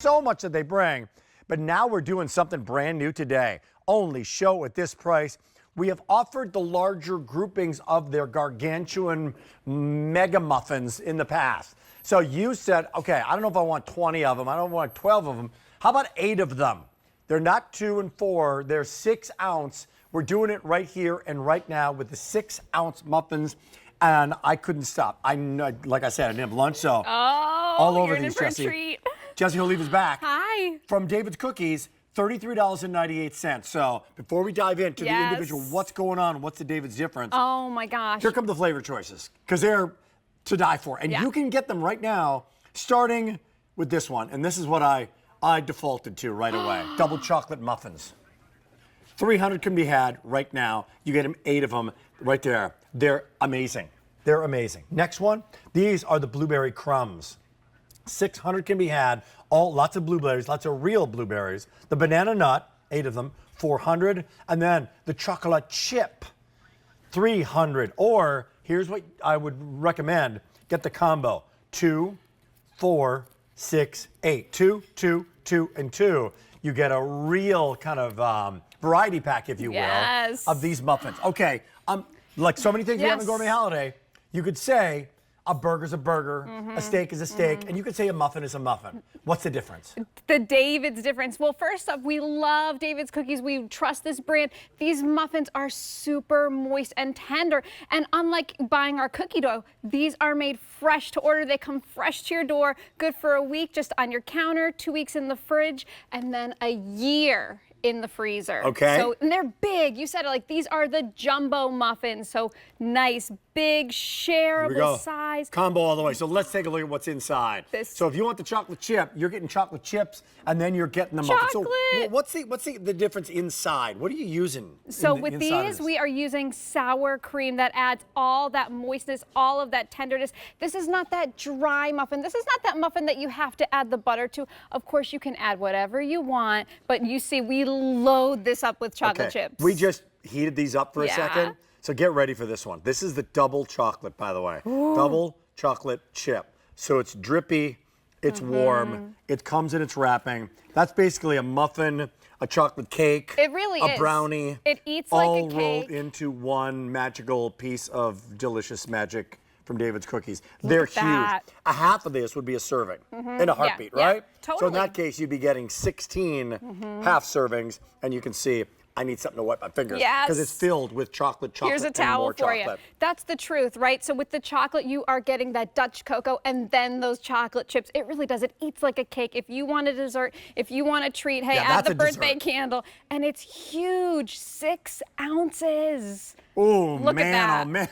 So much that they bring, but now we're doing something brand new today. Only show at this price. We have offered the larger groupings of their gargantuan mega muffins in the past. So you said, okay, I don't know if I want 20 of them. I don't want 12 of them. How about 8 of them? They're not 2 and 4. They're 6 ounce. We're doing it right here and right now with the 6 ounce muffins. And I couldn't stop. Like I said, I didn't have lunch, so all over these, Jesse. Treat. Jesse Oliva's back. Hi. From David's Cookies, $33.98. So before we dive into the individual, what's going on? What's the David's difference? Oh my gosh. Here come the flavor choices, because they're to die for. And you can get them right now, starting with this one. And this is what I defaulted to right away. Double chocolate muffins. 300 can be had right now. You get them 8 of them right there. They're amazing. They're amazing. Next one, these are the blueberry crumbs. 600 can be had, lots of blueberries, lots of real blueberries. The banana nut, 8 of them, 400. And then the chocolate chip, 300. Or here's what I would recommend. Get the combo, 2, 4, 6, 8. 2, 2, 2, and 2. You get a real kind of variety pack, if you will, of these muffins. Okay, like so many things we have in Gourmet Holiday, you could say, a burger's a burger, a steak is a steak, and you could say a muffin is a muffin. What's the difference? The David's difference. Well, first off, we love David's Cookies. We trust this brand. These muffins are super moist and tender. And unlike buying our cookie dough, these are made fresh to order. They come fresh to your door, good for a week just on your counter, 2 weeks in the fridge, and then a year in the freezer. Okay. So, and they're big. You said it, like, these are the jumbo muffins. So nice, big, shareable size. Combo all the way. So let's take a look at what's inside. So if you want the chocolate chip, you're getting chocolate chips, and then you're getting the muffins. So what's the difference inside? What are you using? So with these, we are using sour cream that adds all that moistness, all of that tenderness. This is not that dry muffin. This is not that muffin that you have to add the butter to. Of course, you can add whatever you want, but you see, we load this up with chocolate chips. We just heated these up for a second. So get ready for this one. This is the double chocolate, by the way. Ooh. Double chocolate chip. So it's drippy, it's warm, it comes in its wrapping. That's basically a muffin, a chocolate cake. It really is. A brownie. It eats like a cake. All rolled into one magical piece of delicious magic from David's Cookies. They're huge. A half of this would be a serving in a heartbeat, right? Totally. So in that case, you'd be getting 16 half servings, and you can see I need something to wipe my fingers because it's filled with chocolate. Here's a towel for you. That's the truth, right? So with the chocolate, you are getting that Dutch cocoa and then those chocolate chips. It really does. It eats like a cake. If you want a dessert, if you want a treat, hey, add the birthday candle. And it's huge, 6 ounces. Oh, Look at that. Oh, man.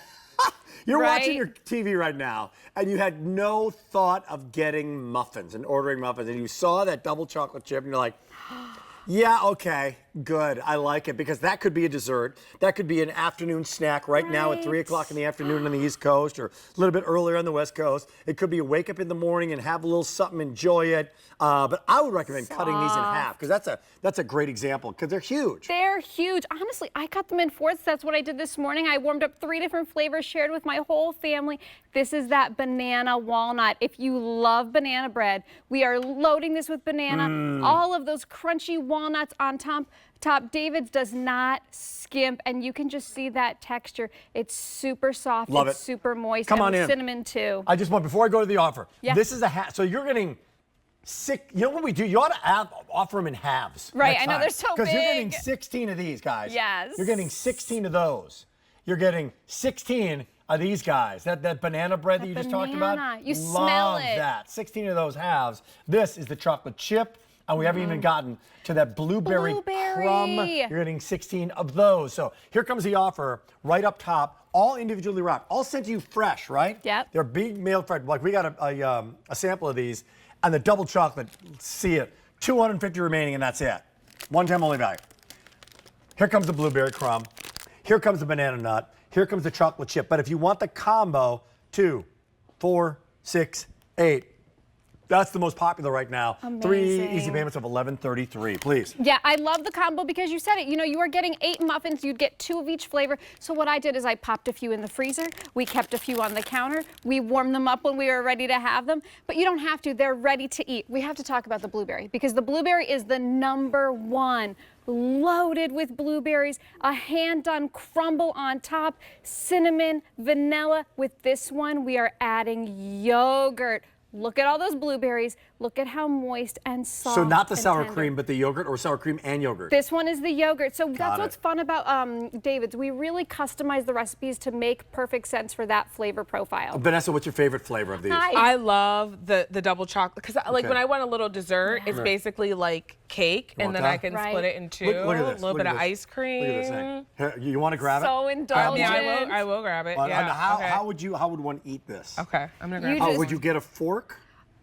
You're watching your TV right now, and you had no thought of getting muffins and ordering muffins, and you saw that double chocolate chip, and you're like, yeah, okay, good. I like it, because that could be a dessert. That could be an afternoon snack right now at 3 o'clock in the afternoon on the East Coast, or a little bit earlier on the West Coast. It could be a wake up in the morning and have a little something, enjoy it. But I would recommend cutting these in half, because that's a great example, because they're huge. They're huge. Honestly, I cut them in fourths. That's what I did this morning. I warmed up 3 different flavors, shared with my whole family. This is that banana walnut. If you love banana bread, we are loading this with banana. All of those crunchy walnuts on top. David's does not skimp, and you can just see that texture. It's super soft. Love it's it. Super moist. Come on in. Cinnamon too. I just want, before I go to the offer, this is a half. So you're getting 6. You know what we do? You ought to offer them in halves. Right. I know they're so big. Because you're getting 16 of these guys. Yes. You're getting 16 of those. You're getting 16 of these guys. That banana bread that you just talked about. You smell it. Love that. 16 of those halves. This is the chocolate chip. And we haven't even gotten to that blueberry crumb. You're getting 16 of those. So here comes the offer right up top, all individually wrapped, all sent to you fresh, right? Yep. They're being mailed fresh. Like, we got a sample of these, and the double chocolate, see it, 250 remaining, and that's it. One-time only value. Here comes the blueberry crumb. Here comes the banana nut. Here comes the chocolate chip. But if you want the combo, 2, 4, 6, 8. That's the most popular right now. Amazing. 3 easy payments of $11.33, please. Yeah, I love the combo because you said it. You know, you are getting 8 muffins. You'd get 2 of each flavor. So what I did is I popped a few in the freezer. We kept a few on the counter. We warmed them up when we were ready to have them. But you don't have to. They're ready to eat. We have to talk about the blueberry because the blueberry is the #1. Loaded with blueberries, a hand-done crumble on top, cinnamon, vanilla. With this one, we are adding yogurt. Look at all those blueberries. Look at how moist and soft. So not the and sour tender. cream, but the yogurt, or sour cream and yogurt? This one is the yogurt. So that's Got what's it. fun about David's. We really customize the recipes to make perfect sense for that flavor profile. Vanessa, what's your favorite flavor of these? Hi. I love the double chocolate because like Okay. when I want a little dessert, it's basically like cake, You and want then that? I can Right. split it in two. Look at this. A little Look bit at of this. ice cream. Look at this thing. Here, you want to grab it? So indulgent. Yeah, I will grab it. Yeah. How okay. how would one eat this? Okay, I'm gonna grab You it. Oh, just- would you get a fork?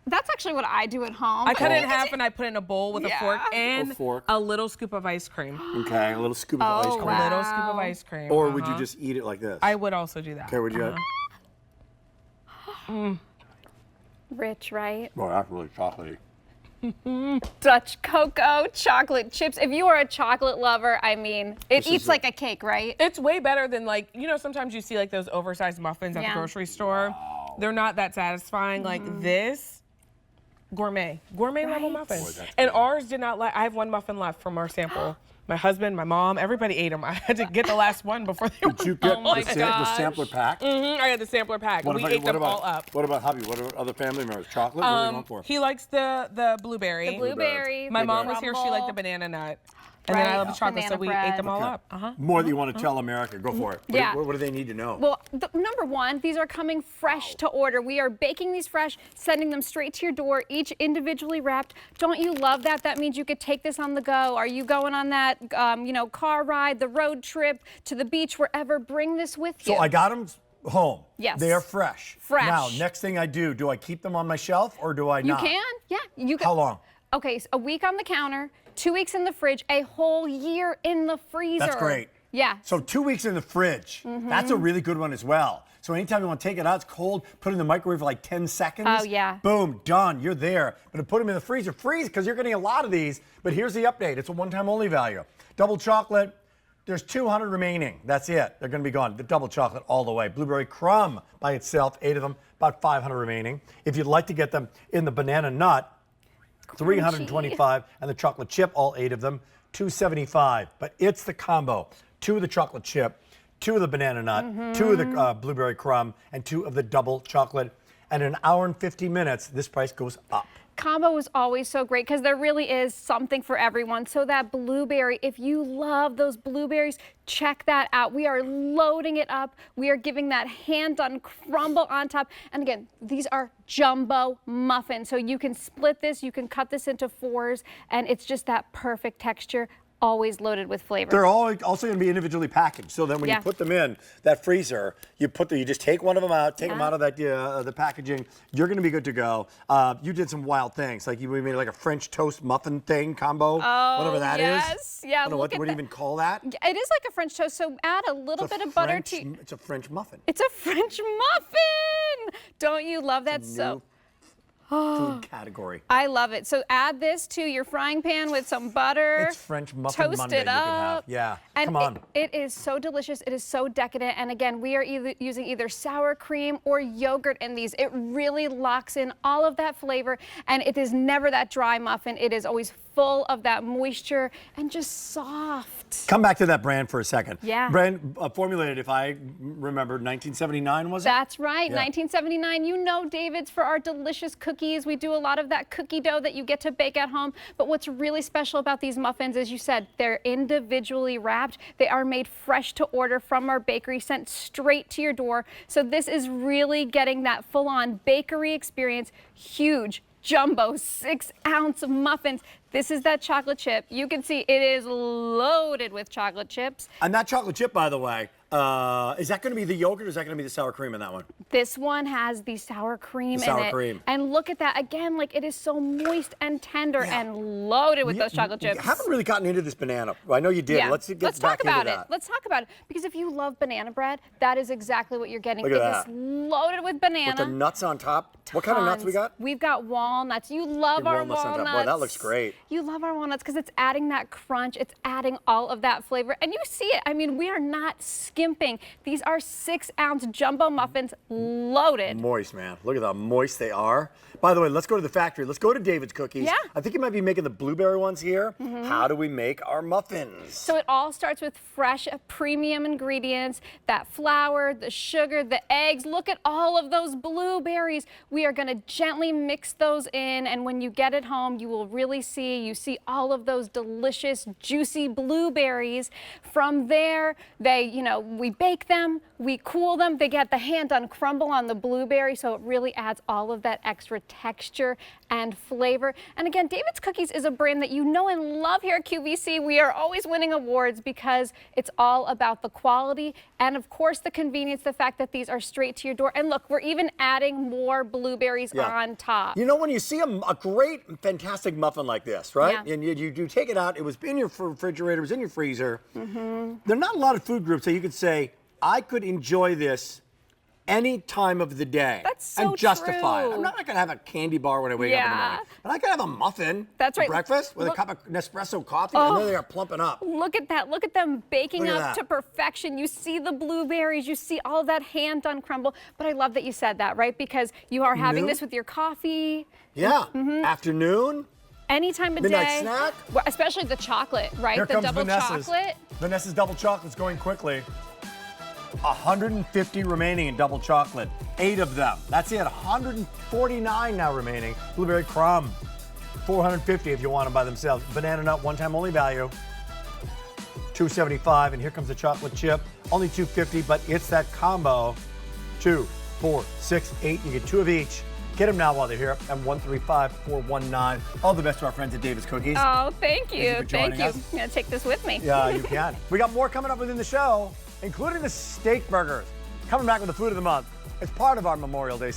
That's actually what I do at home. I cut it in half and I put it in a bowl with Yeah. a fork and A fork. a little scoop of ice cream. Okay, a little scoop of ice Oh, cream. wow. A little scoop of ice cream. Or would you just eat it like this? I would also do that. Okay, would you? Rich, right? Well, that's really chocolatey. Dutch cocoa, chocolate chips. If you are a chocolate lover, I mean, it This is eats like a cake, right? It's way better than like, you know, sometimes you see like those oversized muffins at Yeah. the grocery store. They're not that satisfying. Like this, gourmet level Right. muffins. Boy, that's And good. ours did not I have one muffin left from our sample. My husband, my mom, everybody ate them. I had to get the last one before they Did you get my the gosh. sampler pack? I had the sampler pack. We ate them all up. What about hubby? What about other family members? Chocolate? What are they going for? He likes the blueberry. The blueberry. My the mom was here. She liked the crumble. banana nut. And then I Right. love the chocolate, so Banana we bread. ate them all Okay. up. More that you want to tell America. Go for it. Yeah. What do they need to know? Well, #1, these are coming fresh to order. We are baking these fresh, sending them straight to your door, each individually wrapped. Don't you love that? That means you could take this on the go. Are you going on that, car ride, the road trip, to the beach, wherever? Bring this with you. So I got them home. Yes. They are fresh. Fresh. Now, next thing I do I keep them on my shelf or do I You not? can, yeah. You can. How long? Okay, so a week on the counter, 2 weeks in the fridge, a whole year in the freezer. That's great. Yeah. So 2 weeks in the fridge. That's a really good one as well. So anytime you want to take it out, it's cold, put it in the microwave for like 10 seconds. Oh, yeah. Boom, done, you're there. But to put them in the freezer, freeze, because you're getting a lot of these. But here's the update. It's a one-time only value. Double chocolate, there's 200 remaining. That's it. They're going to be gone. The double chocolate all the way. Blueberry crumb by itself, 8 of them, about 500 remaining. If you'd like to get them in the banana nut, 325, and the chocolate chip, all 8 of them, 275. But it's the combo: 2 of the chocolate chip, 2 of the banana nut, 2 of the blueberry crumb, and 2 of the double chocolate. And in an hour and 50 minutes, this price goes up. Combo is always so great because there really is something for everyone. So that blueberry, if you love those blueberries, check that out. We are loading it up. We are giving that hand-done crumble on top. And again, these are jumbo muffins. So you can split this, you can cut this into 4s, and it's just that perfect texture. Always loaded with flavor. They're all also going to be individually packaged. So then when you Yeah. put them in that freezer, you just take one of them out, take them out of that the packaging. You're going to be good to go. You did some wild things, like you made like a French toast muffin thing combo, whatever that is. yes. Yeah, I don't know look what at do you that. even call that. It is like a French toast, so add a little bit of butter to. It's a French muffin. It's a French muffin. Don't you love that? New food category. I love it. So add this to your frying pan with some butter. It's French muffin Toast Monday it you can have. up. Yeah, And come on. It is so delicious. It is so decadent. And again, we are using either sour cream or yogurt in these. It really locks in all of that flavor. And it is never that dry muffin. It is always full of that moisture and just soft. Come back to that brand for a second. Yeah. Brand formulated, if I remember, 1979 was it? That's right, Yeah. 1979. You know David's for our delicious cookies. We do a lot of that cookie dough that you get to bake at home. But what's really special about these muffins, as you said, they're individually wrapped. They are made fresh to order from our bakery, sent straight to your door. So this is really getting that full-on bakery experience. Huge, jumbo, 6-ounce muffins. This is that chocolate chip. You can see it is loaded with chocolate chips. And that chocolate chip, by the way, Is that going to be the yogurt or is that going to be the sour cream in that one? This one has the sour cream The sour in it. cream. And look at that. Again, like it is so moist and tender and loaded with those chocolate chips. I haven't really gotten into this banana. I know you did. Yeah. Let's get Let's back talk about into it. that. Let's talk about it. Because if you love banana bread, that is exactly what you're getting. Look at It that. is loaded with banana. With the nuts on top. What kind of nuts we got? We've got walnuts. You love our walnuts on top. walnuts. Boy, that looks great. You love our walnuts because it's adding that crunch. It's adding all of that flavor. And you see it. I mean, we are not skimping. These are 6-ounce jumbo muffins loaded. Moist, man. Look at how moist they are. By the way, let's go to the factory. Let's go to David's Cookies. Yeah. I think you might be making the blueberry ones here. How do we make our muffins? So it all starts with fresh, premium ingredients, that flour, the sugar, the eggs. Look at all of those blueberries. We are going to gently mix those in, and when you get it home, you will really see all of those delicious, juicy blueberries. From there, we bake them, we cool them. They get the hand-on crumble on the blueberry, so it really adds all of that extra texture and flavor. And again, David's Cookies is a brand that you know and love here at QVC. We are always winning awards because it's all about the quality and, of course, the convenience, the fact that these are straight to your door. And look, we're even adding more blueberries on top. You know, when you see a great, fantastic muffin like this, right? Yeah. And you take it out, it was in your refrigerator, it was in your freezer. There are not a lot of food groups that you could say, I could enjoy this any time of the day. That's so and justify it. true. I'm not going to have a candy bar when I wake up in the morning. But I could have a muffin That's for right. breakfast with a Look- cup of Nespresso coffee, and there they are plumping up. Look at that. Look at them baking Look at up that. to perfection. You see the blueberries. You see all that hand-done crumble. But I love that you said that, right? Because you are having Noon? this with your coffee. Yeah. Afternoon. Any time of Midnight day. snack? Well, especially the chocolate, right? Here the comes double Vanessa's. chocolate. Vanessa's double chocolate's going quickly. 150 remaining in double chocolate. 8 of them. That's it. 149 now remaining. Blueberry crumb. 450 if you want them by themselves. Banana nut, one-time only value. $2.75. And here comes the chocolate chip. Only $2.50, but it's that combo. 2, 4, 6, 8. You get 2 of each. Get them now while they're here. And 135-419. All the best to our friends at David's Cookies. Oh, thank you. for joining Thank you. us. I'm going to take this with me. Yeah, you can. We got more coming up within the show, including the steak burgers. Coming back with the food of the month. It's part of our Memorial Day